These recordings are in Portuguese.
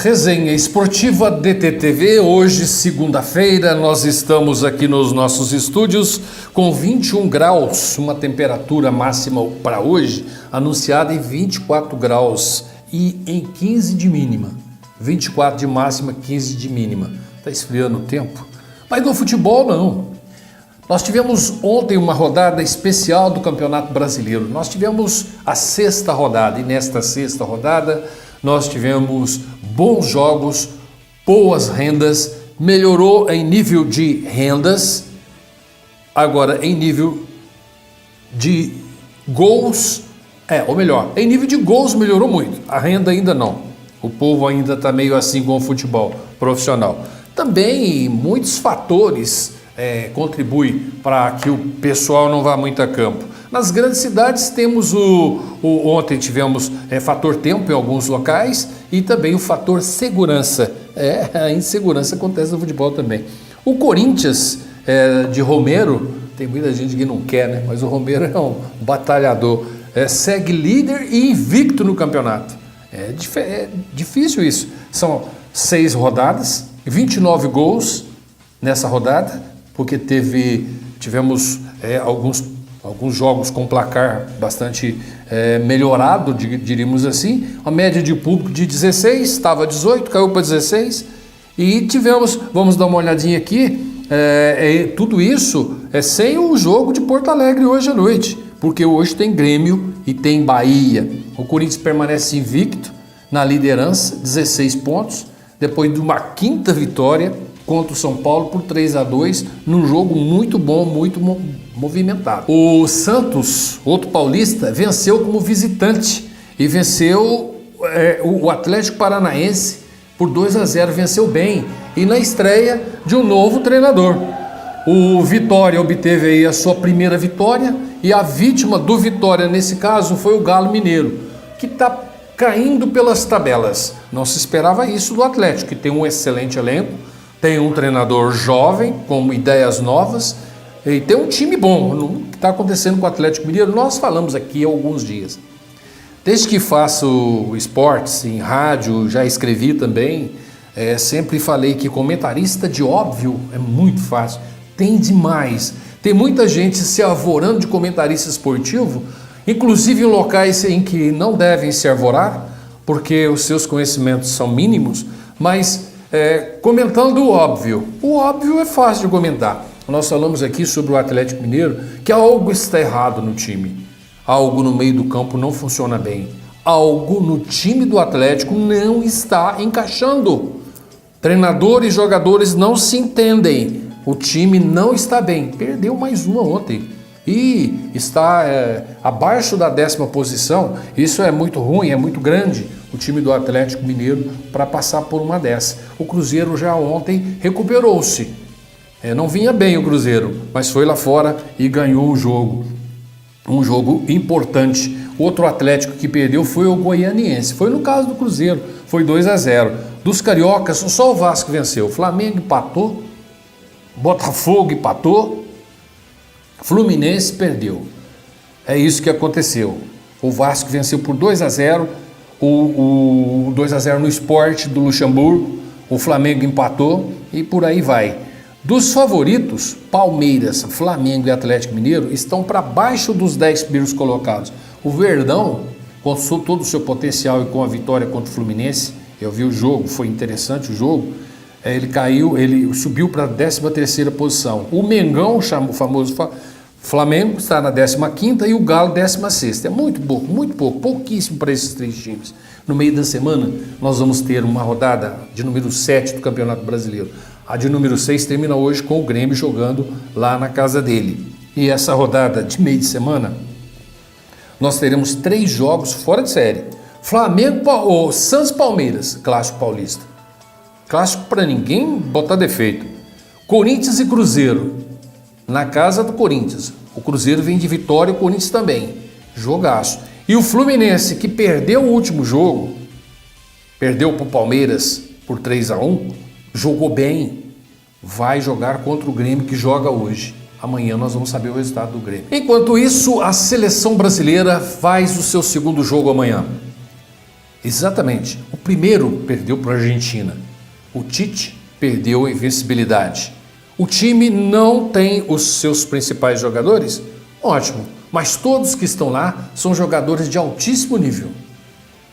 Resenha Esportiva DTTV, hoje segunda-feira, nós estamos aqui nos nossos estúdios com 21 graus, uma temperatura máxima para hoje anunciada em 24 graus e em 15 de mínima, 24 de máxima, 15 de mínima. Está esfriando o tempo, mas no futebol não. Nós tivemos ontem uma rodada especial do Campeonato Brasileiro, nós tivemos a sexta rodada e nesta sexta rodada nós tivemos bons jogos, boas rendas, melhorou em nível de rendas, agora em nível de gols, ou melhor, em nível de gols melhorou muito, a renda ainda não, o povo ainda está meio assim com o futebol profissional. Também muitos fatores contribuem para que o pessoal não vá muito a campo. Nas grandes cidades temos ontem tivemos fator tempo em alguns locais e também o fator segurança. A insegurança acontece no futebol também. O Corinthians de Romero, tem muita gente que não quer, né? Mas o Romero é um batalhador, segue líder e invicto no campeonato. É difícil isso. São 6 rodadas, 29 gols nessa rodada, porque tivemos alguns jogos com placar bastante melhorado, diríamos assim. A média de público de 16, estava 18, caiu para 16. E tivemos, vamos dar uma olhadinha aqui, tudo isso sem o jogo de Porto Alegre hoje à noite, porque hoje tem Grêmio e tem Bahia. O Corinthians permanece invicto na liderança, 16 pontos, depois de uma quinta vitória contra o São Paulo por 3-2, num jogo muito bom, muito movimentado. O Santos, outro paulista, venceu como visitante e venceu o Atlético Paranaense por 2-0, venceu bem. E na estreia de um novo treinador. O Vitória obteve aí a sua primeira vitória e a vítima do Vitória nesse caso foi o Galo Mineiro, que está caindo pelas tabelas. Não se esperava isso do Atlético, que tem um excelente elenco, tem um treinador jovem, com ideias novas, e tem um time bom. O que está acontecendo com o Atlético Mineiro, nós falamos aqui há alguns dias. Desde que faço esportes em rádio, já escrevi também, sempre falei que comentarista de óbvio é muito fácil, tem demais. Tem muita gente se arvorando de comentarista esportivo, inclusive em locais em que não devem se arvorar, porque os seus conhecimentos são mínimos, mas comentando o óbvio. O óbvio é fácil de comentar. Nós falamos aqui sobre o Atlético Mineiro, que algo está errado no time. Algo no meio do campo não funciona bem. Algo no time do Atlético não está encaixando. Treinador e jogadores não se entendem. O time não está bem. Perdeu mais uma ontem. E está abaixo da 10ª posição. Isso é muito ruim, é muito grande o time do Atlético Mineiro para passar por uma dessa. O Cruzeiro já ontem recuperou-se. Não vinha bem o Cruzeiro, mas foi lá fora e ganhou o jogo. Um jogo importante. Outro Atlético que perdeu foi o Goianiense. Foi no caso do Cruzeiro, foi 2-0. Dos cariocas, só o Vasco venceu. O Flamengo empatou, Botafogo empatou, Fluminense perdeu. É isso que aconteceu. O Vasco venceu por 2-0, o 2-0 no Sport do Luxemburgo, o Flamengo empatou e por aí vai. Dos favoritos, Palmeiras, Flamengo e Atlético Mineiro estão para baixo dos 10 primeiros colocados. O Verdão, com todo o seu potencial e com a vitória contra o Fluminense, eu vi o jogo, foi interessante o jogo, ele subiu para a 13ª posição. O Mengão, o famoso Flamengo, está na 15ª e o Galo 16ª. É muito pouco, pouquíssimo para esses 3 times. No meio da semana, nós vamos ter uma rodada de número 7 do Campeonato Brasileiro. A de número 6 termina hoje com o Grêmio jogando lá na casa dele. E essa rodada de meio de semana, nós teremos 3 jogos fora de série. Flamengo, Santos Palmeiras, clássico paulista. Clássico para ninguém botar defeito. Corinthians e Cruzeiro, na casa do Corinthians. O Cruzeiro vem de vitória, o Corinthians também. Jogaço. E o Fluminense, que perdeu o último jogo, perdeu para o Palmeiras por 3-1, jogou bem, vai jogar contra o Grêmio que joga hoje. Amanhã nós vamos saber o resultado do Grêmio. Enquanto isso, a seleção brasileira faz o seu segundo jogo amanhã. Exatamente. O primeiro perdeu para a Argentina. O Tite perdeu a invencibilidade. O time não tem os seus principais jogadores? Ótimo, mas todos que estão lá são jogadores de altíssimo nível.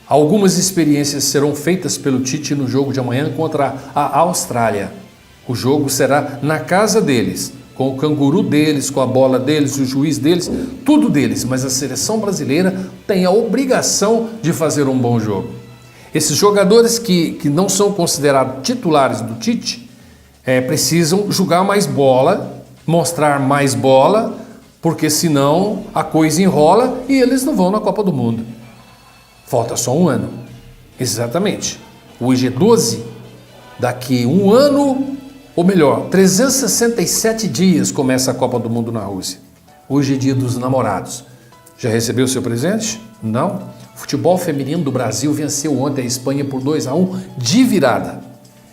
Algumas experiências serão feitas pelo Tite no jogo de amanhã contra a Austrália. O jogo será na casa deles, com o canguru deles, com a bola deles, o juiz deles, tudo deles, mas a seleção brasileira tem a obrigação de fazer um bom jogo. Esses jogadores que não são considerados titulares do Tite precisam jogar mais bola, mostrar mais bola, porque senão a coisa enrola e eles não vão na Copa do Mundo. Falta só um ano. Exatamente. Hoje é 12, daqui um ano, ou melhor, 367 dias começa a Copa do Mundo na Rússia. Hoje é dia dos namorados. Já recebeu seu presente? Não? O futebol feminino do Brasil venceu ontem a Espanha por 2-1 de virada.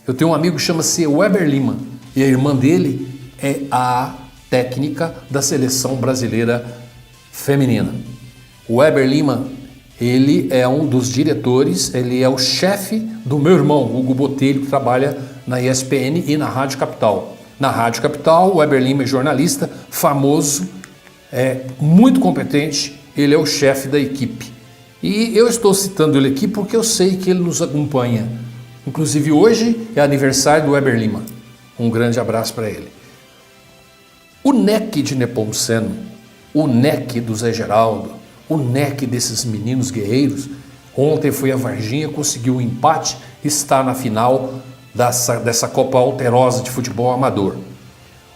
Eu tenho um amigo que chama-se Weber Lima e a irmã dele é a técnica da seleção brasileira feminina. O Weber Lima, ele é um dos diretores, ele é o chefe do meu irmão, Hugo Botelho, que trabalha na ESPN e na Rádio Capital. Na Rádio Capital, o Weber Lima é jornalista, famoso, muito competente, ele é o chefe da equipe. E eu estou citando ele aqui porque eu sei que ele nos acompanha. Inclusive hoje é aniversário do Weber Lima. Um grande abraço para ele. O NEC de Nepomuceno, o NEC do Zé Geraldo, o NEC desses meninos guerreiros, ontem foi a Varginha, conseguiu um empate, está na final dessa Copa Alterosa de futebol amador.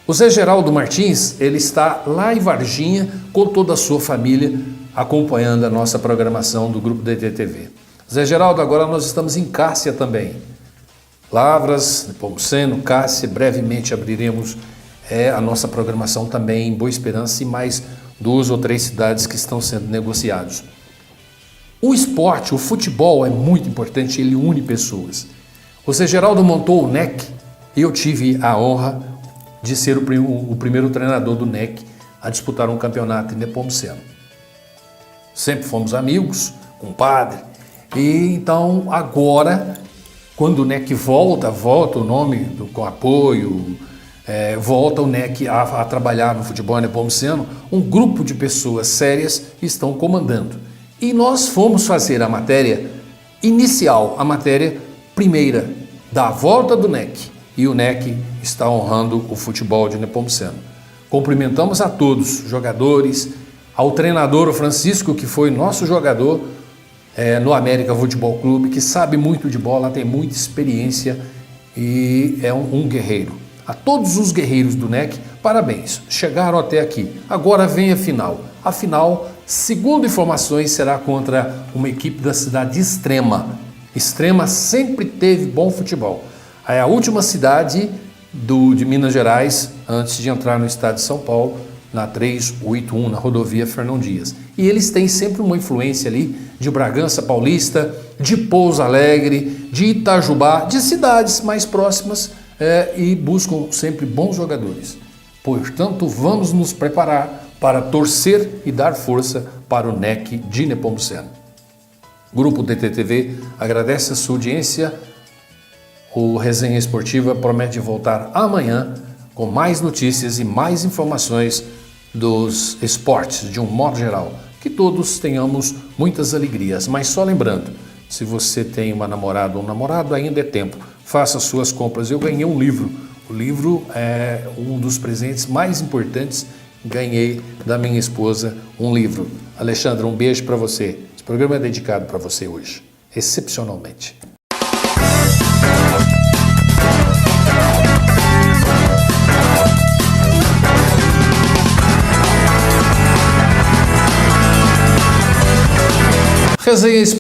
O Zé Geraldo Martins, ele está lá em Varginha com toda a sua família acompanhando a nossa programação do Grupo DTTV. Zé Geraldo, agora nós estamos em Cássia também. Lavras, Nepomuceno, Cássia, brevemente abriremos a nossa programação também em Boa Esperança e mais 2 ou 3 cidades que estão sendo negociados. O esporte, o futebol é muito importante, ele une pessoas. O Zé Geraldo montou o NEC e eu tive a honra de ser o primeiro treinador do NEC a disputar um campeonato em Nepomuceno. Sempre fomos amigos, compadre, e então agora, quando o NEC volta o nome com apoio, volta o NEC a trabalhar no futebol nepomuceno, um grupo de pessoas sérias estão comandando. E nós fomos fazer a matéria inicial, a matéria primeira da volta do NEC. E o NEC está honrando o futebol de Nepomuceno. Cumprimentamos a todos, jogadores, ao treinador, o Francisco, que foi nosso jogador no América Futebol Clube, que sabe muito de bola, tem muita experiência e é um guerreiro. A todos os guerreiros do NEC, parabéns, chegaram até aqui. Agora vem a final. A final, segundo informações, será contra uma equipe da cidade de Extrema. Extrema sempre teve bom futebol. É a última cidade de Minas Gerais, antes de entrar no estado de São Paulo, na 381, na rodovia Fernão Dias. E eles têm sempre uma influência ali de Bragança Paulista, de Pouso Alegre, de Itajubá, de cidades mais próximas e buscam sempre bons jogadores. Portanto, vamos nos preparar para torcer e dar força para o NEC de Nepomuceno. Grupo DTTV agradece a sua audiência. O Resenha Esportiva promete voltar amanhã com mais notícias e mais informações dos esportes de um modo geral. Que todos tenhamos muitas alegrias, mas só lembrando, se você tem uma namorada ou um namorado, ainda é tempo. Faça suas compras. Eu ganhei um livro. O livro é um dos presentes mais importantes. Ganhei da minha esposa um livro. Alexandra, um beijo para você. Esse programa é dedicado para você hoje, excepcionalmente. Resenha